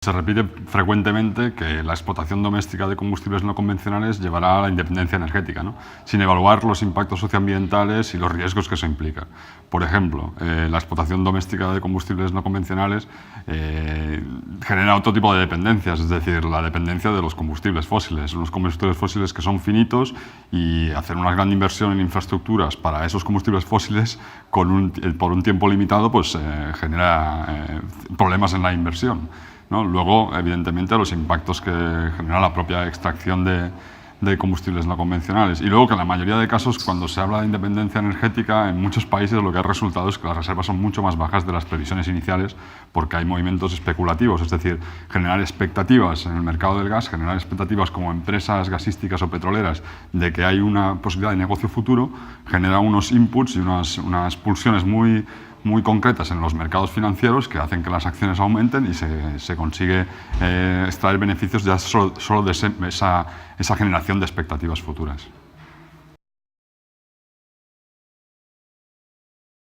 se repite frecuentemente que la explotación doméstica de combustibles no convencionales llevará a la independencia energética, ¿no? Sin evaluar los impactos socioambientales y los riesgos que eso implica. Por ejemplo, la explotación doméstica de combustibles no convencionales genera otro tipo de dependencias, es decir, la dependencia de los combustibles fósiles. Unos combustibles fósiles que son finitos y hacer una gran inversión en infraestructuras para esos combustibles fósiles por un tiempo limitado pues, genera problemas en la inversión, ¿no? Luego, evidentemente, los impactos que genera la propia extracción de combustibles no convencionales. Y luego que en la mayoría de casos, cuando se habla de independencia energética, en muchos países lo que ha resultado es que las reservas son mucho más bajas de las previsiones iniciales porque hay movimientos especulativos, es decir, generar expectativas en el mercado del gas, generar expectativas como empresas gasísticas o petroleras de que hay una posibilidad de negocio futuro, genera unos inputs y unas pulsiones muy concretas en los mercados financieros que hacen que las acciones aumenten y se consigue extraer beneficios ya solo de esa generación de expectativas futuras.